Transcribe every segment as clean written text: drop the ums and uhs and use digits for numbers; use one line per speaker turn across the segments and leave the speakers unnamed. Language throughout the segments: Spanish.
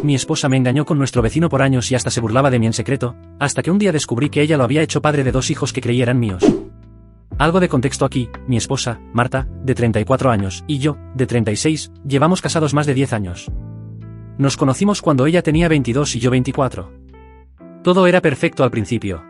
Mi esposa me engañó con nuestro vecino por años y hasta se burlaba de mí en secreto, hasta que un día descubrí que ella lo había hecho padre de 2 hijos que creí eran míos. Algo de contexto aquí: mi esposa, Marta, de 34 años, y yo, de 36, llevamos casados más de 10 años. Nos conocimos cuando ella tenía 22 y yo 24. Todo era perfecto al principio.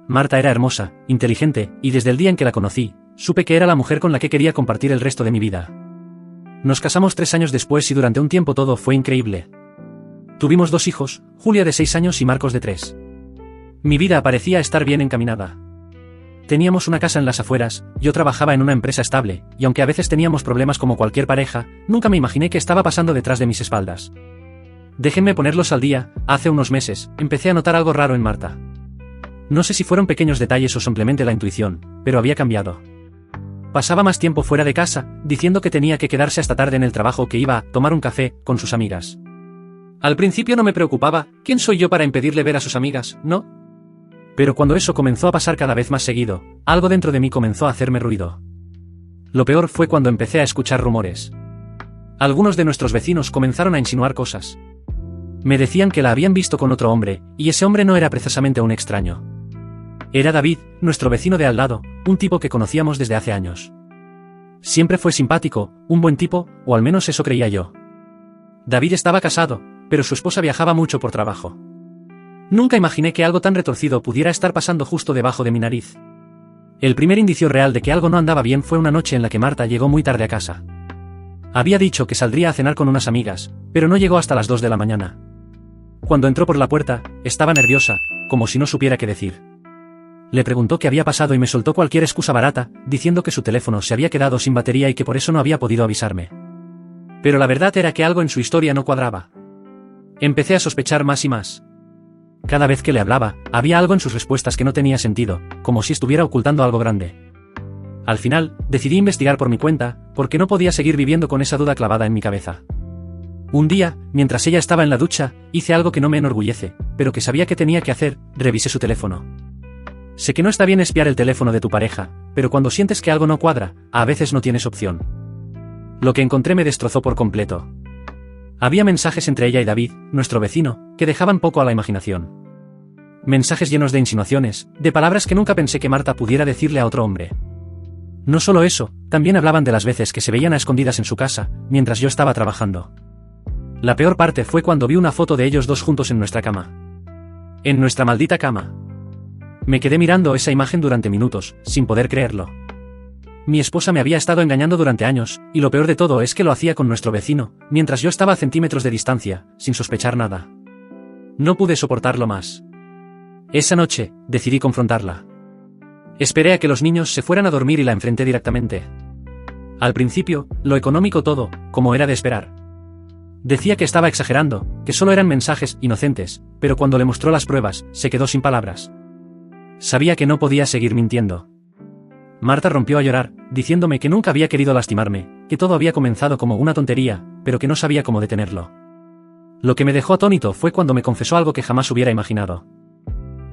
Marta era hermosa, inteligente, y desde el día en que la conocí, supe que era la mujer con la que quería compartir el resto de mi vida. Nos casamos 3 años después y durante un tiempo todo fue increíble. Tuvimos 2 hijos, Julia de 6 años y Marcos de 3. Mi vida parecía estar bien encaminada. Teníamos una casa en las afueras, yo trabajaba en una empresa estable, y aunque a veces teníamos problemas como cualquier pareja, nunca me imaginé qué estaba pasando detrás de mis espaldas. Déjenme ponerlos al día: hace unos meses, empecé a notar algo raro en Marta. No sé si fueron pequeños detalles o simplemente la intuición, pero había cambiado. Pasaba más tiempo fuera de casa, diciendo que tenía que quedarse hasta tarde en el trabajo, que iba a tomar un café con sus amigas. Al principio no me preocupaba: ¿quién soy yo para impedirle ver a sus amigas, no? Pero cuando eso comenzó a pasar cada vez más seguido, algo dentro de mí comenzó a hacerme ruido. Lo peor fue cuando empecé a escuchar rumores. Algunos de nuestros vecinos comenzaron a insinuar cosas. Me decían que la habían visto con otro hombre, y ese hombre no era precisamente un extraño. Era David, nuestro vecino de al lado, un tipo que conocíamos desde hace años. Siempre fue simpático, un buen tipo, o al menos eso creía yo. David estaba casado, pero su esposa viajaba mucho por trabajo. Nunca imaginé que algo tan retorcido pudiera estar pasando justo debajo de mi nariz. El primer indicio real de que algo no andaba bien fue una noche en la que Marta llegó muy tarde a casa. Había dicho que saldría a cenar con unas amigas, pero no llegó hasta las 2 de la mañana. Cuando entró por la puerta, estaba nerviosa, como si no supiera qué decir. Le preguntó qué había pasado y me soltó cualquier excusa barata, diciendo que su teléfono se había quedado sin batería y que por eso no había podido avisarme. Pero la verdad era que algo en su historia no cuadraba. Empecé a sospechar más y más. Cada vez que le hablaba, había algo en sus respuestas que no tenía sentido, como si estuviera ocultando algo grande. Al final, decidí investigar por mi cuenta, porque no podía seguir viviendo con esa duda clavada en mi cabeza. Un día, mientras ella estaba en la ducha, hice algo que no me enorgullece, pero que sabía que tenía que hacer: revisé su teléfono. Sé que no está bien espiar el teléfono de tu pareja, pero cuando sientes que algo no cuadra, a veces no tienes opción. Lo que encontré me destrozó por completo. Había mensajes entre ella y David, nuestro vecino, que dejaban poco a la imaginación. Mensajes llenos de insinuaciones, de palabras que nunca pensé que Marta pudiera decirle a otro hombre. No solo eso, también hablaban de las veces que se veían a escondidas en su casa, mientras yo estaba trabajando. La peor parte fue cuando vi una foto de ellos dos juntos en nuestra cama. En nuestra maldita cama. Me quedé mirando esa imagen durante minutos, sin poder creerlo. Mi esposa me había estado engañando durante años, y lo peor de todo es que lo hacía con nuestro vecino, mientras yo estaba a centímetros de distancia, sin sospechar nada. No pude soportarlo más. Esa noche, decidí confrontarla. Esperé a que los niños se fueran a dormir y la enfrenté directamente. Al principio, lo económico todo, como era de esperar. Decía que estaba exagerando, que solo eran mensajes inocentes, pero cuando le mostró las pruebas, se quedó sin palabras. Sabía que no podía seguir mintiendo. Marta rompió a llorar, diciéndome que nunca había querido lastimarme, que todo había comenzado como una tontería, pero que no sabía cómo detenerlo. Lo que me dejó atónito fue cuando me confesó algo que jamás hubiera imaginado.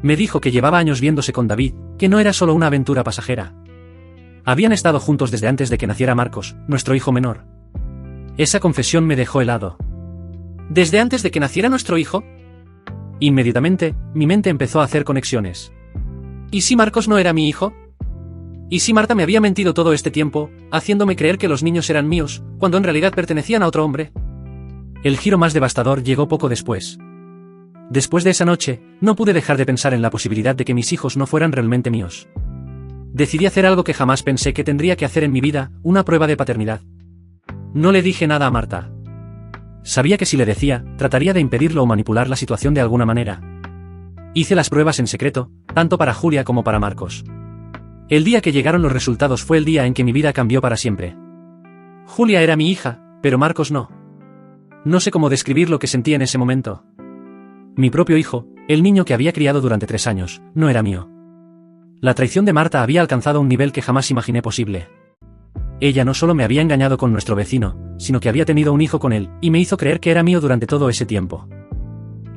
Me dijo que llevaba años viéndose con David, que no era solo una aventura pasajera. Habían estado juntos desde antes de que naciera Marcos, nuestro hijo menor. Esa confesión me dejó helado. ¿Desde antes de que naciera nuestro hijo? Inmediatamente, mi mente empezó a hacer conexiones. ¿Y si Marcos no era mi hijo? ¿Y si Marta me había mentido todo este tiempo, haciéndome creer que los niños eran míos, cuando en realidad pertenecían a otro hombre? El giro más devastador llegó poco después. Después de esa noche, no pude dejar de pensar en la posibilidad de que mis hijos no fueran realmente míos. Decidí hacer algo que jamás pensé que tendría que hacer en mi vida, una prueba de paternidad. No le dije nada a Marta. Sabía que si le decía, trataría de impedirlo o manipular la situación de alguna manera. Hice las pruebas en secreto, tanto para Julia como para Marcos. El día que llegaron los resultados fue el día en que mi vida cambió para siempre. Julia era mi hija, pero Marcos no. No sé cómo describir lo que sentí en ese momento. Mi propio hijo, el niño que había criado durante 3 años, no era mío. La traición de Marta había alcanzado un nivel que jamás imaginé posible. Ella no solo me había engañado con nuestro vecino, sino que había tenido un hijo con él, y me hizo creer que era mío durante todo ese tiempo.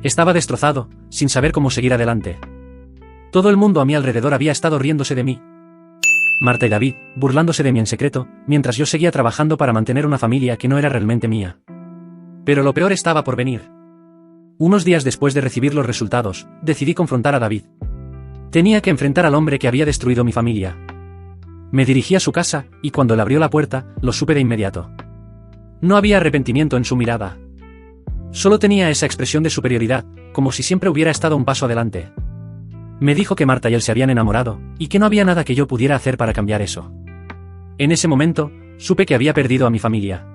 Estaba destrozado, sin saber cómo seguir adelante. Todo el mundo a mi alrededor había estado riéndose de mí. Marta y David, burlándose de mí en secreto, mientras yo seguía trabajando para mantener una familia que no era realmente mía. Pero lo peor estaba por venir. Unos días después de recibir los resultados, decidí confrontar a David. Tenía que enfrentar al hombre que había destruido mi familia. Me dirigí a su casa, y cuando él abrió la puerta, lo supe de inmediato. No había arrepentimiento en su mirada. Solo tenía esa expresión de superioridad, como si siempre hubiera estado un paso adelante. Me dijo que Marta y él se habían enamorado, y que no había nada que yo pudiera hacer para cambiar eso. En ese momento, supe que había perdido a mi familia.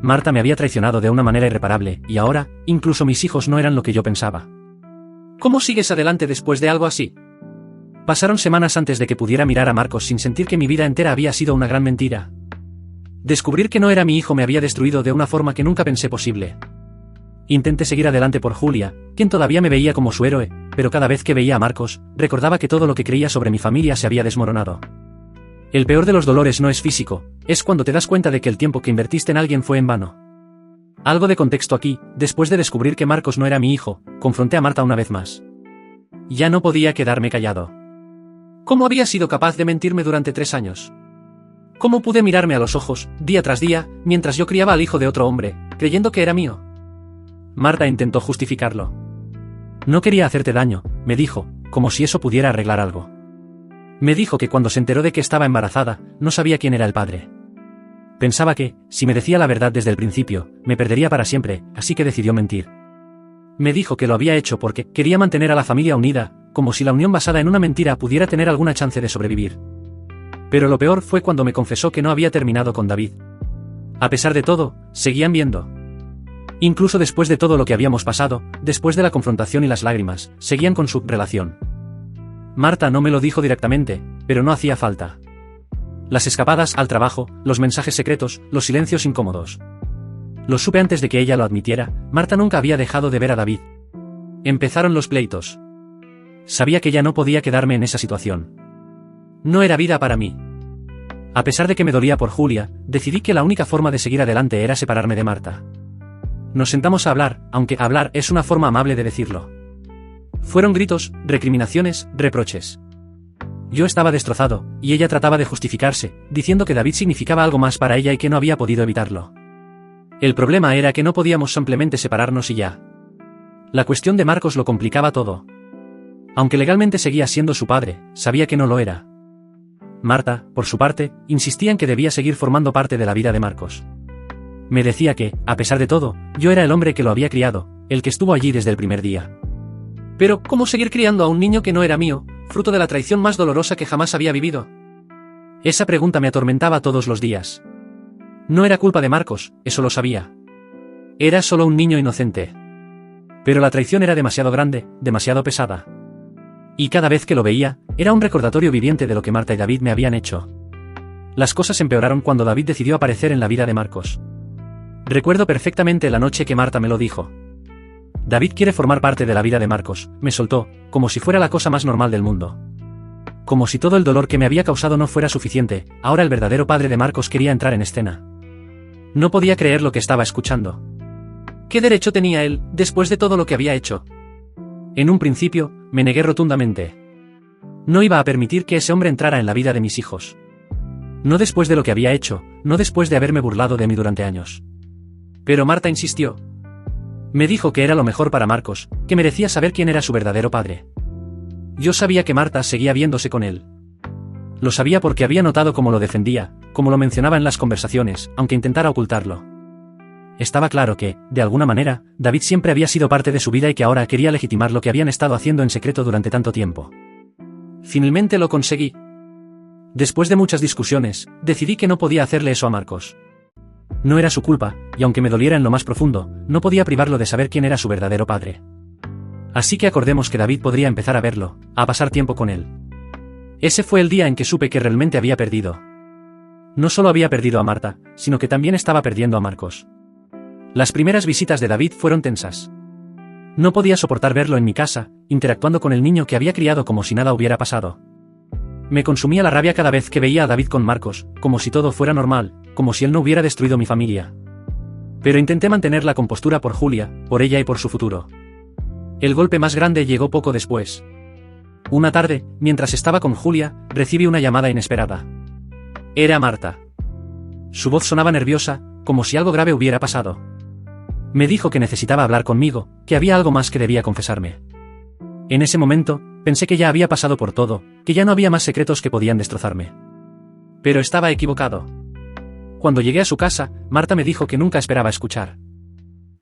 Marta me había traicionado de una manera irreparable, y ahora, incluso mis hijos no eran lo que yo pensaba. ¿Cómo sigues adelante después de algo así? Pasaron semanas antes de que pudiera mirar a Marcos sin sentir que mi vida entera había sido una gran mentira. Descubrir que no era mi hijo me había destruido de una forma que nunca pensé posible. Intenté seguir adelante por Julia, quien todavía me veía como su héroe, pero cada vez que veía a Marcos, recordaba que todo lo que creía sobre mi familia se había desmoronado. El peor de los dolores no es físico, es cuando te das cuenta de que el tiempo que invertiste en alguien fue en vano. Algo de contexto aquí, después de descubrir que Marcos no era mi hijo, confronté a Marta una vez más. Ya no podía quedarme callado. ¿Cómo había sido capaz de mentirme durante 3 años? ¿Cómo pude mirarme a los ojos, día tras día, mientras yo criaba al hijo de otro hombre, creyendo que era mío? Marta intentó justificarlo. No quería hacerte daño, me dijo, como si eso pudiera arreglar algo. Me dijo que cuando se enteró de que estaba embarazada, no sabía quién era el padre. Pensaba que, si me decía la verdad desde el principio, me perdería para siempre, así que decidió mentir. Me dijo que lo había hecho porque quería mantener a la familia unida, como si la unión basada en una mentira pudiera tener alguna chance de sobrevivir. Pero lo peor fue cuando me confesó que no había terminado con David. A pesar de todo, seguían viendo. Incluso después de todo lo que habíamos pasado, después de la confrontación y las lágrimas, seguían con su relación. Marta no me lo dijo directamente, pero no hacía falta. Las escapadas al trabajo, los mensajes secretos, los silencios incómodos. Lo supe antes de que ella lo admitiera, Marta nunca había dejado de ver a David. Empezaron los pleitos. Sabía que ya no podía quedarme en esa situación. No era vida para mí. A pesar de que me dolía por Julia, decidí que la única forma de seguir adelante era separarme de Marta. Nos sentamos a hablar, aunque hablar es una forma amable de decirlo. Fueron gritos, recriminaciones, reproches. Yo estaba destrozado, y ella trataba de justificarse, diciendo que David significaba algo más para ella y que no había podido evitarlo. El problema era que no podíamos simplemente separarnos y ya. La cuestión de Marcos lo complicaba todo. Aunque legalmente seguía siendo su padre, sabía que no lo era. Marta, por su parte, insistía en que debía seguir formando parte de la vida de Marcos. Me decía que, a pesar de todo, yo era el hombre que lo había criado, el que estuvo allí desde el primer día. Pero, ¿cómo seguir criando a un niño que no era mío, fruto de la traición más dolorosa que jamás había vivido? Esa pregunta me atormentaba todos los días. No era culpa de Marcos, eso lo sabía. Era solo un niño inocente. Pero la traición era demasiado grande, demasiado pesada. Y cada vez que lo veía, era un recordatorio viviente de lo que Marta y David me habían hecho. Las cosas empeoraron cuando David decidió aparecer en la vida de Marcos. Recuerdo perfectamente la noche que Marta me lo dijo. David quiere formar parte de la vida de Marcos, me soltó, como si fuera la cosa más normal del mundo. Como si todo el dolor que me había causado no fuera suficiente, ahora el verdadero padre de Marcos quería entrar en escena. No podía creer lo que estaba escuchando. ¿Qué derecho tenía él, después de todo lo que había hecho? En un principio, me negué rotundamente. No iba a permitir que ese hombre entrara en la vida de mis hijos. No después de lo que había hecho, no después de haberme burlado de mí durante años. Pero Marta insistió. Me dijo que era lo mejor para Marcos, que merecía saber quién era su verdadero padre. Yo sabía que Marta seguía viéndose con él. Lo sabía porque había notado cómo lo defendía, cómo lo mencionaba en las conversaciones, aunque intentara ocultarlo. Estaba claro que, de alguna manera, David siempre había sido parte de su vida y que ahora quería legitimar lo que habían estado haciendo en secreto durante tanto tiempo. Finalmente lo conseguí. Después de muchas discusiones, decidí que no podía hacerle eso a Marcos. No era su culpa, y aunque me doliera en lo más profundo, no podía privarlo de saber quién era su verdadero padre. Así que acordemos que David podría empezar a verlo, a pasar tiempo con él. Ese fue el día en que supe que realmente había perdido. No solo había perdido a Marta, sino que también estaba perdiendo a Marcos. Las primeras visitas de David fueron tensas. No podía soportar verlo en mi casa, interactuando con el niño que había criado como si nada hubiera pasado. Me consumía la rabia cada vez que veía a David con Marcos, como si todo fuera normal, como si él no hubiera destruido mi familia. Pero intenté mantener la compostura por Julia, por ella y por su futuro. El golpe más grande llegó poco después. Una tarde, mientras estaba con Julia, recibí una llamada inesperada. Era Marta. Su voz sonaba nerviosa, como si algo grave hubiera pasado. Me dijo que necesitaba hablar conmigo, que había algo más que debía confesarme. En ese momento, pensé que ya había pasado por todo, que ya no había más secretos que podían destrozarme. Pero estaba equivocado. Cuando llegué a su casa, Marta me dijo que nunca esperaba escuchar.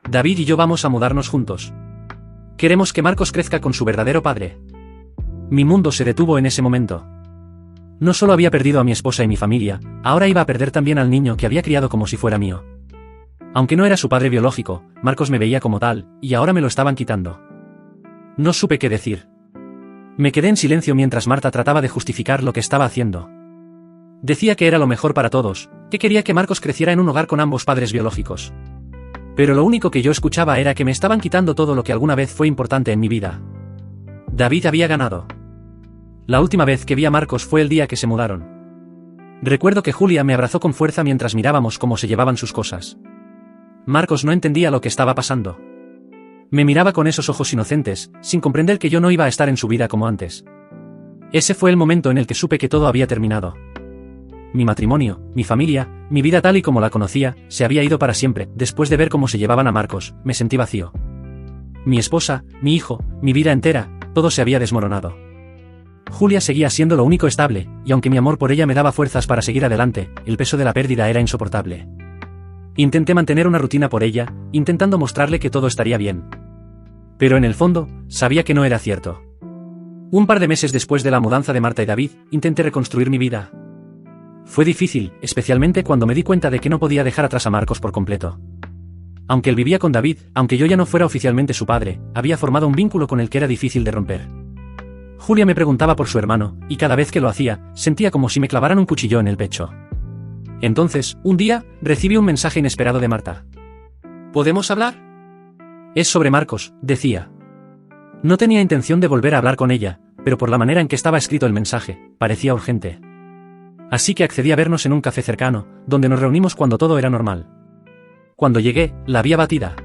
David y yo vamos a mudarnos juntos. Queremos que Marcos crezca con su verdadero padre. Mi mundo se detuvo en ese momento. No solo había perdido a mi esposa y mi familia, ahora iba a perder también al niño que había criado como si fuera mío. Aunque no era su padre biológico, Marcos me veía como tal, y ahora me lo estaban quitando. No supe qué decir. Me quedé en silencio mientras Marta trataba de justificar lo que estaba haciendo. Decía que era lo mejor para todos, que quería que Marcos creciera en un hogar con ambos padres biológicos. Pero lo único que yo escuchaba era que me estaban quitando todo lo que alguna vez fue importante en mi vida. David había ganado. La última vez que vi a Marcos fue el día que se mudaron. Recuerdo que Julia me abrazó con fuerza mientras mirábamos cómo se llevaban sus cosas. Marcos no entendía lo que estaba pasando. Me miraba con esos ojos inocentes, sin comprender que yo no iba a estar en su vida como antes. Ese fue el momento en el que supe que todo había terminado. Mi matrimonio, mi familia, mi vida tal y como la conocía, se había ido para siempre. Después de ver cómo se llevaban a Marcos, me sentí vacío. Mi esposa, mi hijo, mi vida entera, todo se había desmoronado. Julia seguía siendo lo único estable, y aunque mi amor por ella me daba fuerzas para seguir adelante, el peso de la pérdida era insoportable. Intenté mantener una rutina por ella, intentando mostrarle que todo estaría bien. Pero en el fondo, sabía que no era cierto. Un par de meses después de la mudanza de Marta y David, intenté reconstruir mi vida. Fue difícil, especialmente cuando me di cuenta de que no podía dejar atrás a Marcos por completo. Aunque él vivía con David, aunque yo ya no fuera oficialmente su padre, había formado un vínculo con el que era difícil de romper. Julia me preguntaba por su hermano, y cada vez que lo hacía, sentía como si me clavaran un cuchillo en el pecho. Entonces, un día, recibí un mensaje inesperado de Marta. ¿Podemos hablar? Es sobre Marcos, decía. No tenía intención de volver a hablar con ella, pero por la manera en que estaba escrito el mensaje, parecía urgente. Así que accedí a vernos en un café cercano, donde nos reunimos cuando todo era normal. Cuando llegué, la vi abatida.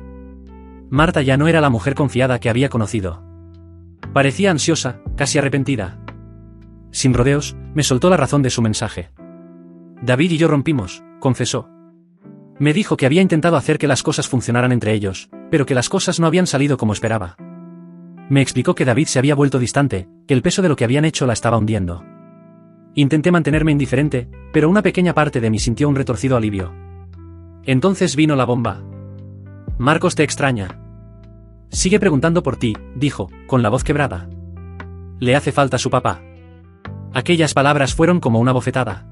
Marta ya no era la mujer confiada que había conocido. Parecía ansiosa, casi arrepentida. Sin rodeos, me soltó la razón de su mensaje. David y yo rompimos, confesó. Me dijo que había intentado hacer que las cosas funcionaran entre ellos, pero que las cosas no habían salido como esperaba. Me explicó que David se había vuelto distante, que el peso de lo que habían hecho la estaba hundiendo. Intenté mantenerme indiferente, pero una pequeña parte de mí sintió un retorcido alivio. Entonces vino la bomba. Marcos te extraña. Sigue preguntando por ti, dijo, con la voz quebrada. Le hace falta su papá. Aquellas palabras fueron como una bofetada.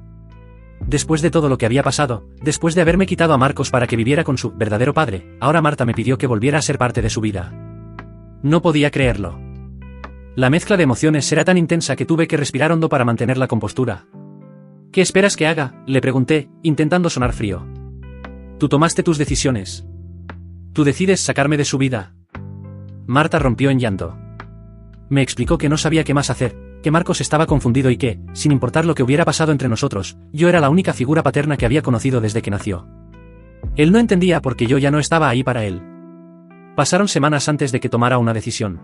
Después de todo lo que había pasado, después de haberme quitado a Marcos para que viviera con su verdadero padre, ahora Marta me pidió que volviera a ser parte de su vida. No podía creerlo. La mezcla de emociones era tan intensa que tuve que respirar hondo para mantener la compostura. ¿Qué esperas que haga?, le pregunté, intentando sonar frío. Tú tomaste tus decisiones. Tú decides sacarme de su vida. Marta rompió en llanto. Me explicó que no sabía qué más hacer, que Marcos estaba confundido y que, sin importar lo que hubiera pasado entre nosotros, yo era la única figura paterna que había conocido desde que nació. Él no entendía porque yo ya no estaba ahí para él. Pasaron semanas antes de que tomara una decisión.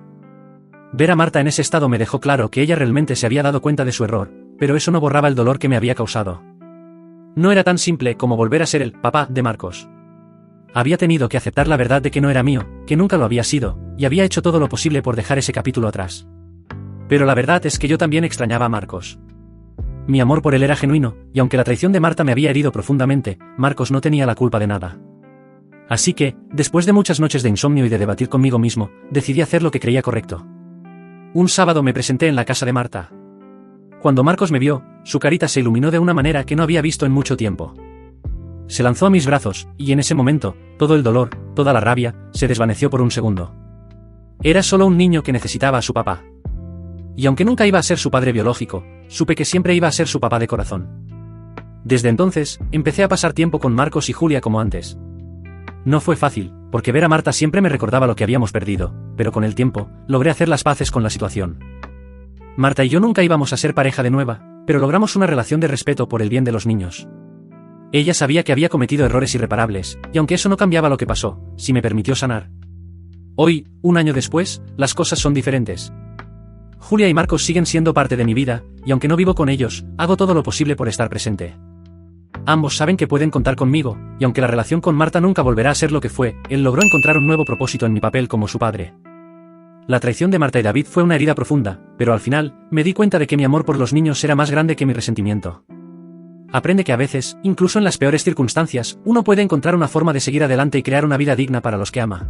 Ver a Marta en ese estado me dejó claro que ella realmente se había dado cuenta de su error, pero eso no borraba el dolor que me había causado. No era tan simple como volver a ser el papá de Marcos. Había tenido que aceptar la verdad de que no era mío, que nunca lo había sido, y había hecho todo lo posible por dejar ese capítulo atrás. Pero la verdad es que yo también extrañaba a Marcos. Mi amor por él era genuino, y aunque la traición de Marta me había herido profundamente, Marcos no tenía la culpa de nada. Así que, después de muchas noches de insomnio y de debatir conmigo mismo, decidí hacer lo que creía correcto. Un sábado me presenté en la casa de Marta. Cuando Marcos me vio, su carita se iluminó de una manera que no había visto en mucho tiempo. Se lanzó a mis brazos, y en ese momento, todo el dolor, toda la rabia, se desvaneció por un segundo. Era solo un niño que necesitaba a su papá. Y aunque nunca iba a ser su padre biológico, supe que siempre iba a ser su papá de corazón. Desde entonces, empecé a pasar tiempo con Marcos y Julia como antes. No fue fácil, porque ver a Marta siempre me recordaba lo que habíamos perdido, pero con el tiempo, logré hacer las paces con la situación. Marta y yo nunca íbamos a ser pareja de nueva, pero logramos una relación de respeto por el bien de los niños. Ella sabía que había cometido errores irreparables, y aunque eso no cambiaba lo que pasó, sí me permitió sanar. Hoy, un año después, las cosas son diferentes. Julia y Marcos siguen siendo parte de mi vida, y aunque no vivo con ellos, hago todo lo posible por estar presente. Ambos saben que pueden contar conmigo, y aunque la relación con Marta nunca volverá a ser lo que fue, él logró encontrar un nuevo propósito en mi papel como su padre. La traición de Marta y David fue una herida profunda, pero al final, me di cuenta de que mi amor por los niños era más grande que mi resentimiento. Aprende que a veces, incluso en las peores circunstancias, uno puede encontrar una forma de seguir adelante y crear una vida digna para los que ama.